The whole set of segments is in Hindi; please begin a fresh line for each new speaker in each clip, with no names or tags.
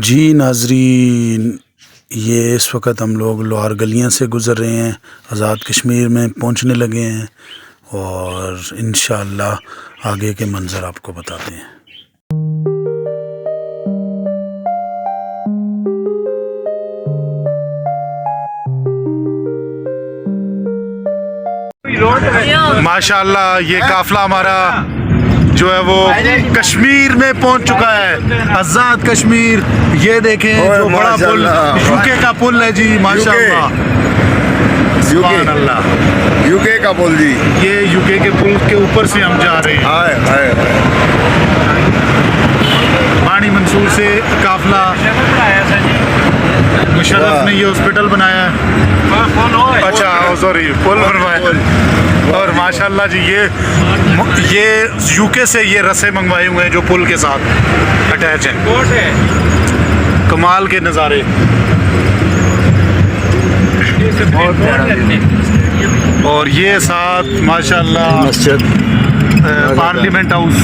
जी नाज़रीन, ये इस वक्त हम लोग लोहार गलियां से गुज़र रहे हैं, आज़ाद कश्मीर में पहुंचने लगे हैं और इंशाअल्लाह आगे के मंज़र आपको बताते हैं। माशाअल्लाह ये काफ़िला हमारा जो है वो कश्मीर में पहुंच चुका है, आज़ाद कश्मीर। ये देखें जो बड़ा पुल, यूके का पुल है जी, माशाअल्लाह। सुभान अल्लाह,
यूके का पुल जी।
ये यूके के पुल के ऊपर से हम जा रहे हैं। पानी मंसूर से काफ़िला, मुशर्रफ ने ये हॉस्पिटल बनाया है। अच्छा सॉरी, पुल बनवाया। और माशाल्लाह जी ये यूके से ये रस्से मंगवाए हुए हैं जो पुल के साथ अटैच हैं। कमाल के नज़ारे। और ये साथ माशाल्लाह
मस्जिद,
parliament house,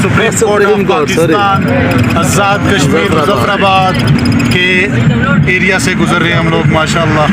supreme court of Pakistan, Azad Kashmir, Muzaffarabad के एरिया से गुजर रहे हैं हम लोग माशाल्लाह।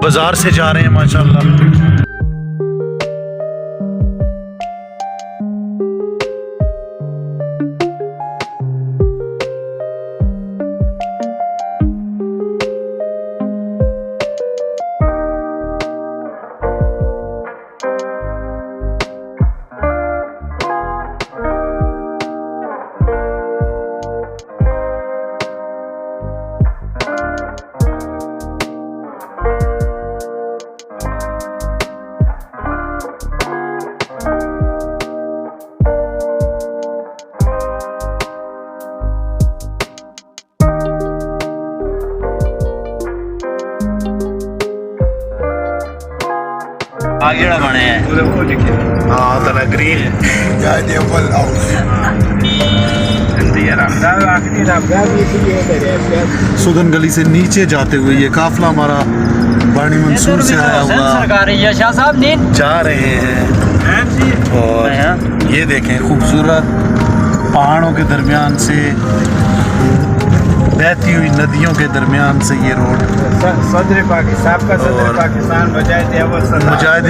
बाजार से जा रहे हैं माशाल्लाह।
आगे बने हैं
हाँ तला ग्रीन सुदन गली से नीचे जाते हुए ये काफला हमारा बाणी मंसूर से आया हुआ
सरकारी शाह साहब नींद
जा रहे हैं। और ये देखें खूबसूरत पहाड़ों के दरमियान से बहती हुई नदियों के दरमियान से ये रोड
सदर पाकिस्तान का सदर पाकिस्तान
मुजाहिद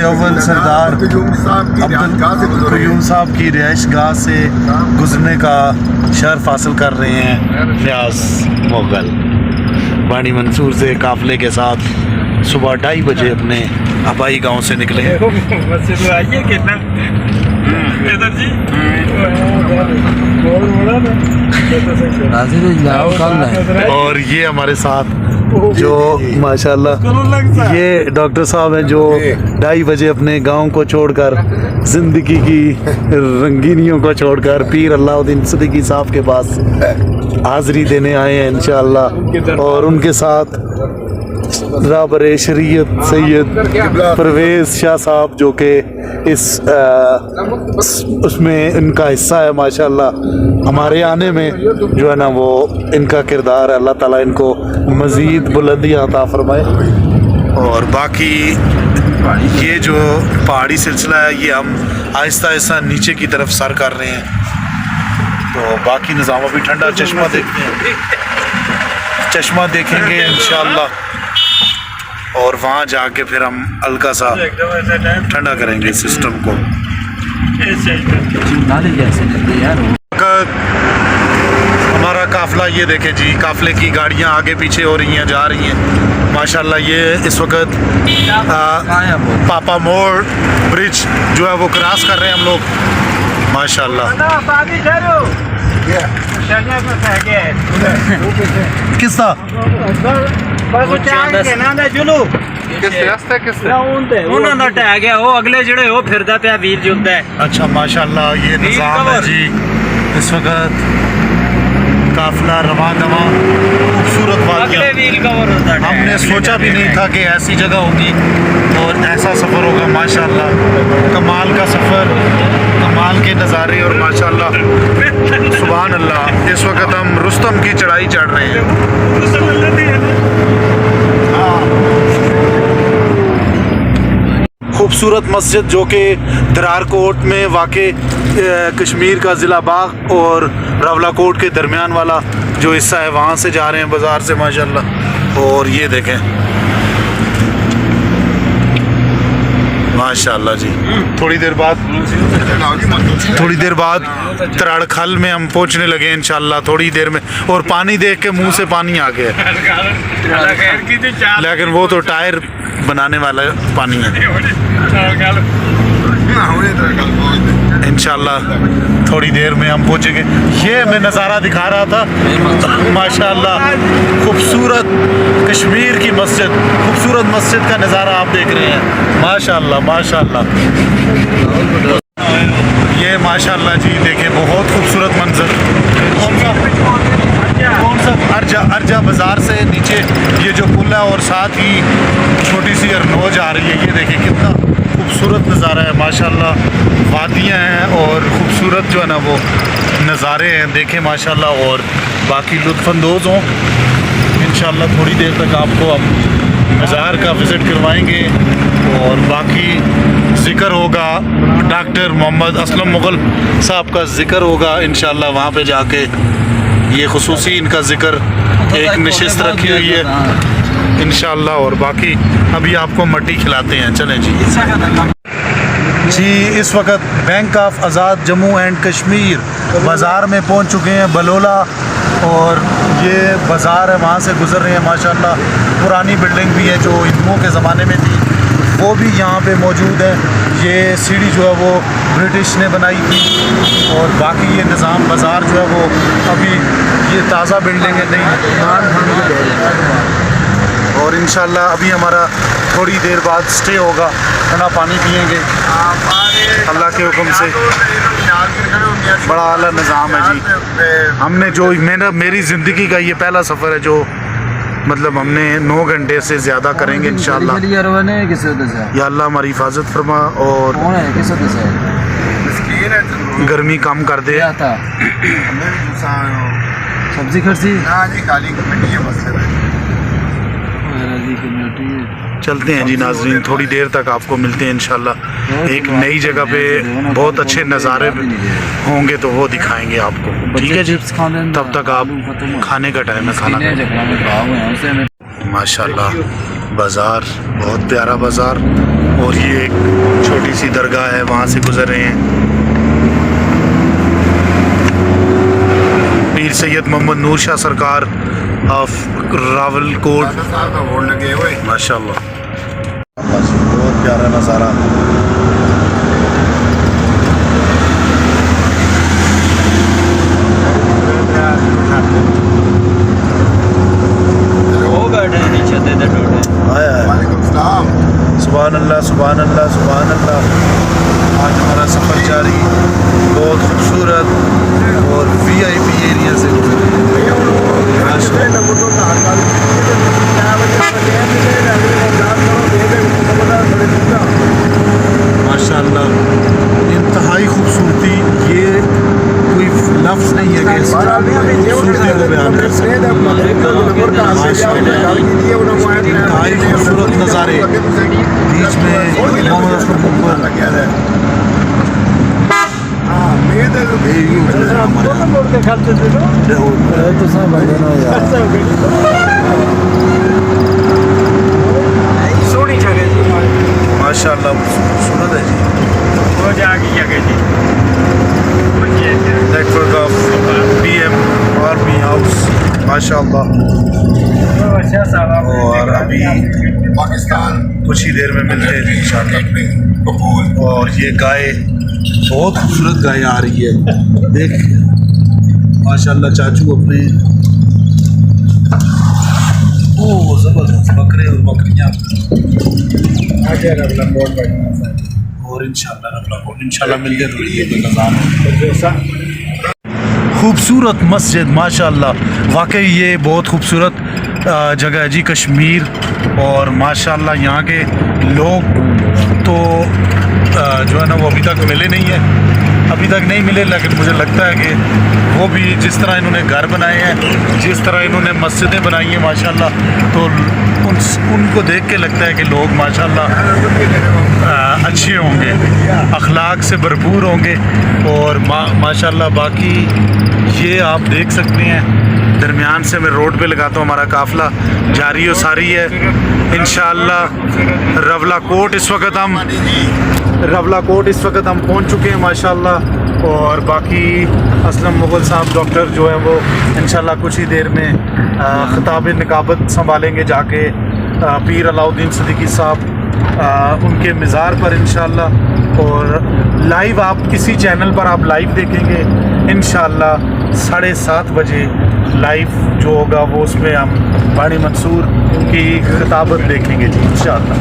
अव्वल सरदार अब्दुल कयूम साहब की रिहाइश गाह से गुजरने का शर्फ हासिल कर रहे हैं न्याज मुगल। बाणी मंसूर से काफले के साथ सुबह 2:30 बजे अपने आबाई गांव से निकले। और ये हमारे साथ जो माशाल्लाह ये डॉक्टर साहब हैं जो 2:30 बजे अपने गांव को छोड़कर जिंदगी की रंगीनियों को छोड़कर पीर अलाउद्दीन सिद्दीकी साहब के पास हाजिरी देने आए हैं इंशाअल्लाह। और उनके साथ राबर शरीयत सैयद परवेज शाह साहब जो कि इस उसमें इनका हिस्सा है माशाल्लाह। हमारे आने में जो है ना वो इनका किरदार है, अल्लाह ताला इनको मज़ीद बुलंदियाँ अता फरमाए। और बाकी ये जो पहाड़ी सिलसिला है ये हम आहिस्ता आहिस्ता नीचे की तरफ सर कर रहे हैं। तो बाकी निज़ाम अभी ठंडा चश्मा देखते हैं, चश्मा देखेंगे इंशाअल्लाह और वहाँ जाके फिर हम हल्का सा ठंडा करेंगे सिस्टम को। हमारा काफला ये देखें जी, काफले की गाड़ियाँ आगे पीछे हो रही हैं, जा रही हैं माशाल्लाह। ये इस वक्त पापा मोड़ ब्रिज जो है वो क्रॉस कर रहे हैं हम लोग माशाल्लाह। किस्सा
अगले जड़े हो फिरदा पे वीर जुलदा है।
अच्छा माशाल्लाह ये निज़ाम है जी। इस वक्त काफला रवां दवा खूबसूरत वाक़या, हमने सोचा भी नहीं था कि ऐसी जगह होगी और ऐसा सफ़र होगा माशाल्लाह। कमाल का सफ़र, कमाल के नज़ारे और माशाल्लाह सुभान अल्लाह। इस वक्त हम रुस्तम की चढ़ाई चढ़ रहे हैं। खूबसूरत मस्जिद जो कि दरारकोट में वाक़े कश्मीर का ज़िला बाग और रावलाकोट के दरमियान वाला जो हिस्सा है वहाँ से जा रहे हैं बाज़ार से माशाल्लाह। और ये देखें माशाल्लाह जी। थोड़ी देर बाद तराड़खल में हम पहुँचने लगे इंशाल्लाह थोड़ी देर में। और पानी देख के मुंह से पानी आ गया, लेकिन वो तो टायर बनाने वाला पानी है इंशाल्लाह। थोड़ी देर में हम पहुँचेंगे। ये मैं नज़ारा दिखा रहा था माशाल्लाह, खूबसूरत कश्मीर की मस्जिद, खूबसूरत मस्जिद का नज़ारा आप देख रहे हैं माशाल्लाह माशाल्लाह। ये माशाल्लाह जी देखें बहुत खूबसूरत मंजर। कौन सा अर्जा बाज़ार से नीचे ये जो पुल है और साथ ही छोटी सी अरनोज आ रही है। ये देखिए कितना खूबसूरत नज़ारा है माशाल्लाह। वादियाँ हैं और ख़ूबसूरत जो है ना वो नज़ारे हैं देखें माशाल्लाह। और बाकी लुत्फ़अंदोज़ हों इंशाल्लाह। थोड़ी देर तक आपको हम मज़ार का विज़िट करवाएंगे और बाकी ज़िक्र होगा डॉक्टर मोहम्मद असलम मुग़ल साहब का ज़िक्र होगा इंशाल्लाह। वहाँ पे जाके ये खुसूसी इनका ज़िक्र एक नशिस्त रखी हुई है इंशाल्लाह। और बाकी अभी आपको मट्टी खिलाते हैं, चलें जी। इस वक्त bank of Azad Jammu and Kashmir बाज़ार में पहुंच चुके हैं बलोला। और ये बाज़ार है वहाँ से गुज़र रहे हैं माशाल्लाह। पुरानी बिल्डिंग भी है जो हिंदुओं के ज़माने में थी वो भी यहाँ पे मौजूद है। ये सीढ़ी जो है वो ब्रिटिश ने बनाई थी। और बाकी ये निज़ाम बाज़ार जो है वो अभी ये ताज़ा बिल्डिंग है नहीं। और इंशाल्लाह अभी हमारा थोड़ी देर बाद स्टे होगा, ठंडा पानी पिएंगे अल्लाह के हुक्म से। बड़ा आला निज़ाम है जी। हमने जो मेरी ज़िंदगी का ये पहला सफ़र है जो मतलब हमने 9 घंटे से ज़्यादा करेंगे इंशाल्लाह। या अल्लाह हमारी हिफाजत फरमा और गर्मी कम कर दे।
सब्जी खर्ची
चलते हैं जी नाज़रीन, थोड़ी देर तक आपको मिलते हैं इंशाल्लाह। एक नई जगह पे बहुत अच्छे नज़ारे होंगे तो वो दिखाएंगे आपको, ठीक है जी। तब तक आप खाने का टाइम है, खाना माशाल्लाह। बाज़ार बहुत प्यारा बाज़ार, और ये एक छोटी सी दरगाह है, वहाँ से गुज़र रहे हैं। पीर सैयद मोहम्मद नूर शाह सरकार ऑफ रावलकोट माशाल्लाह। बहुत प्यारा नज़ारा।
वो बैठे हैं नीचे दे दे टोटे।
सुभान अल्लाह सुभान अल्लाह सुभान अल्लाह। आज हमारा सफ़र जारी, बहुत खूबसूरत और VIP एरिया से माशाल्लाह। इंतहाई खूबसूरती, ये कोई लफ्ज़ नहीं है कि इस खूबसूरती को बयान कर सकते। इंतहाई खूबसूरत नज़ारे, बीच में मोहम्मद असलम
सोनी जगह जी,
माशाल्लाह खूबसूरत है जी।
वो जागी जगह जी।
Network of PM army house माशाल्लाह। और अभी
पाकिस्तान
कुछ ही देर में मिलते हैं इंशाल्लाह। और ये गाय, बहुत खूबसूरत गाय आ रही है, देख माशाल्लाह। चाचू अपने ओ ज़बरदस्त बकरे और बकरियाँ, और इंशाल्लाह मिलते हैं थोड़ी देर में नज़ारा। खूबसूरत मस्जिद माशाल्लाह, वाकई ये बहुत खूबसूरत जगह है जी कश्मीर। और माशाल्लाह यहाँ के लोग तो जो है ना वो अभी तक मिले नहीं है, अभी तक नहीं मिले, लेकिन मुझे लगता है कि वो भी जिस तरह इन्होंने घर बनाए हैं, जिस तरह इन्होंने मस्जिदें बनाई हैं माशाल्लाह, तो उनको देख के लगता है कि लोग माशाल्लाह अच्छे होंगे, अखलाक से भरपूर होंगे। और माशाल्लाह बाकी ये आप देख सकते हैं, दरमियान से मैं रोड पे लगाता हूँ, हमारा काफ़िला जारी और सारी है इंशाल्लाह। रावलकोट इस वक्त हम पहुँच चुके हैं माशाल्लाह। और बाकी असलम मुग़ल साहब डॉक्टर जो है वो इंशाल्लाह कुछ ही देर में ख़िताब निकाबत संभालेंगे जाके पीर अलाउद्दीन सिद्दीकी साहब उनके मज़ार पर इंशाल्लाह। और लाइव आप किसी चैनल पर आप लाइव देखेंगे इंशाल्लाह 7:30 बजे लाइव जो होगा वो, उसमें हम बानी मंसूर की खिताबत देखेंगे जी इंशाल्लाह।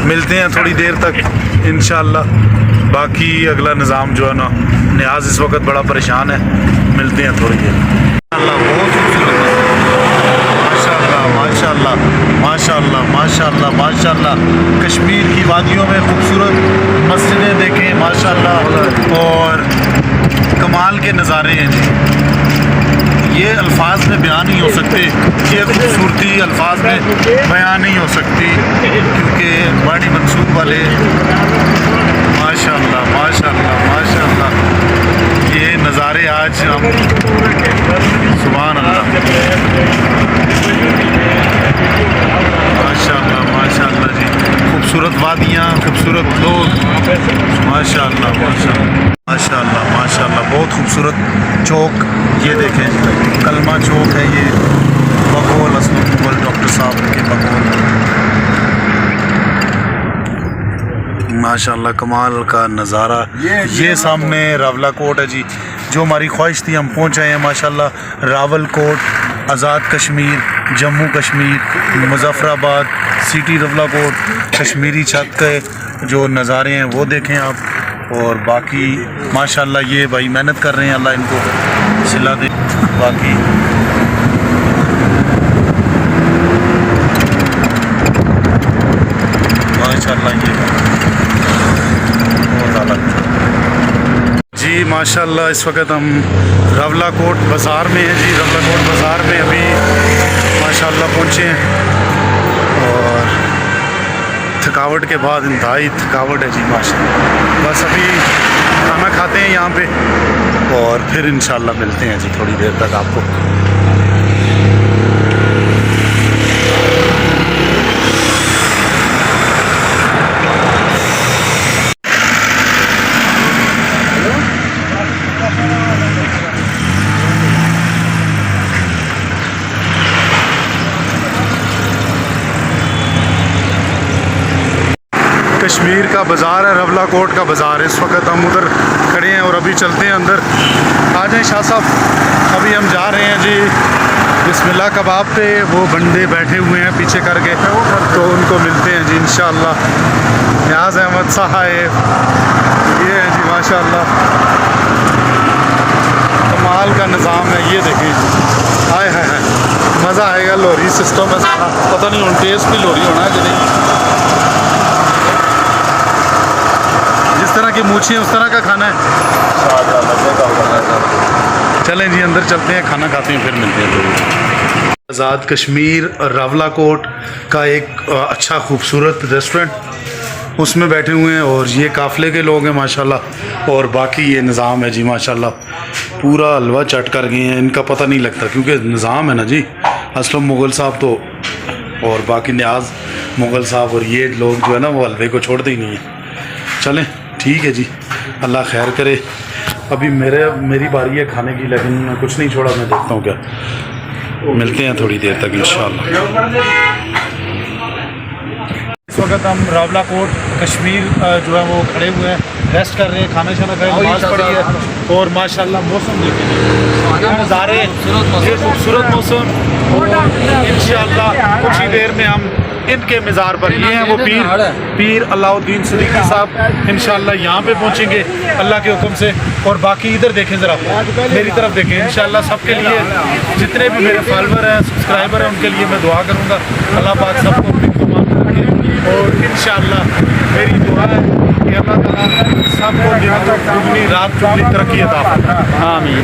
मिलते हैं थोड़ी देर तक इंशाल्लाह। बाकी अगला निज़ाम जो है ना, नियाज़ इस वक्त बड़ा परेशान है, मिलते हैं थोड़ी देर। बहुत खूबसूरत माशाल्लाह माशाल्लाह माशाल्लाह माशाल्लाह माशाल्लाह। कश्मीर की वादियों में खूबसूरत मस्जिदें देखें माशाल्लाह, और कमाल के नज़ारे हैं जी। ये अल्फाज में बयान नहीं हो सकते, ये खूबसूरती अल्फाज में बयान नहीं हो सकती, क्योंकि बानी मंसूर वाले माशाल्लाह माशाल्लाह माशाल्लाह ये नज़ारे आज हम सुभान अल्लाह माशाल्लाह माशाल्लाह जी। खूबसूरत वादियाँ, खूबसूरत लोग माशाल्लाह माशाल्लाह माशाल्लाह माशाल्लाह। बहुत खूबसूरत चौक, ये देखें कलमा चौक है ये, बकौल असलम मुग़ल डॉक्टर साहब के बकौल माशाल्लाह। कमाल का नज़ारा। ये सामने रावलकोट है जी, जो हमारी ख्वाहिश थी हम पहुँच आए हैं माशाल्लाह। रावलकोट, आज़ाद कश्मीर, जम्मू कश्मीर, मुज़फ़्फ़राबाद, सिटी रावलकोट, कश्मीरी छत के जो नज़ारे हैं वो देखें आप। और बाकी माशाल्लाह ये भाई मेहनत कर रहे हैं, अल्लाह इनको सिला दे। बाकी माशाल्लाह ये बहुत ज़्यादा जी माशाल्लाह। इस वक्त हम रवला कोट बाज़ार में हैं जी। रवला कोट बाज़ार में अभी माशाल्लाह पहुँचे हैं और थकावट के बाद इंतहाई थकावट है जी माशाल्लाह। बस अभी खाना खाते हैं यहाँ पे और फिर इंशाल्लाह मिलते हैं जी थोड़ी देर तक आपको। कश्मीर का बाज़ार है, रवला कोट का बाज़ार है। इस वक्त हम उधर खड़े हैं और अभी चलते हैं अंदर। आ जाएं शाह साहब, अभी हम जा रहे हैं जी बिस्मिल्लाह कबाब पे। वो बंदे बैठे हुए हैं पीछे करके, तो उनको मिलते हैं जी इंशाअल्लाह। न्याज़ अहमद साहब ये है जी माशाअल्लाह, कमाल का निज़ाम है। ये देखें, हाय हाय हाय, मज़ा आएगा। लोहरी सिस्टम है सारा, पता नहीं उन टेस्ट भी लोहरी होना है कि नहीं। जिस तरह की मूछें उस तरह का खाना है। चलें जी अंदर चलते हैं, खाना खाते हैं, फिर मिलते हैं। तो आज़ाद कश्मीर रवला कोट का एक अच्छा खूबसूरत रेस्टोरेंट, उसमें बैठे हुए हैं और ये काफ़िले के लोग हैं माशाल्लाह। और बाकी ये निज़ाम है जी माशाल्लाह, पूरा हलवा चट कर गए हैं। इनका पता नहीं लगता क्योंकि निज़ाम है ना जी। असलम मुग़ल साहब तो और बाकी न्याज़ मुग़ल साहब और ये लोग जो है ना वो हलवे को छोड़ते ही नहीं हैं। चलें ठीक है जी, अल्लाह खैर करे। अभी मेरी बारी है खाने की, लेकिन मैं कुछ नहीं छोड़ा। मैं देखता हूँ क्या, मिलते हैं थोड़ी देर तक इंशाल्लाह। इस वक्त हम रवला कोट कश्मीर जो है वो खड़े हुए हैं, रेस्ट कर रहे हैं, खाना शाना खाए, नमाज़ पढ़ी है और माशाल्लाह मौसम देखें, नज़ारे, ये खूबसूरत मौसम। इंशाल्लाह कुछ ही देर में हम इनके मज़ार पर, ये हैं वो पीर अलाउद्दीन सिद्दीकी साहब, इंशाल्लाह यहाँ पे पहुँचेंगे अल्लाह के हुक्म से। और बाकी इधर देखें ज़रा, मेरी तरफ देखें, इंशाल्लाह सबके लिए, जितने भी मेरे फॉलोअर हैं, सब्सक्राइबर हैं, उनके लिए मैं दुआ करूँगा अल्लाह पाक सबको अपनी तमाम रखे। और इंशाल्लाह मेरी दुआ है कि अल्लाह ताला सबको दुगनी रात चुगनी तरक्की अता फरमाए। आमीन।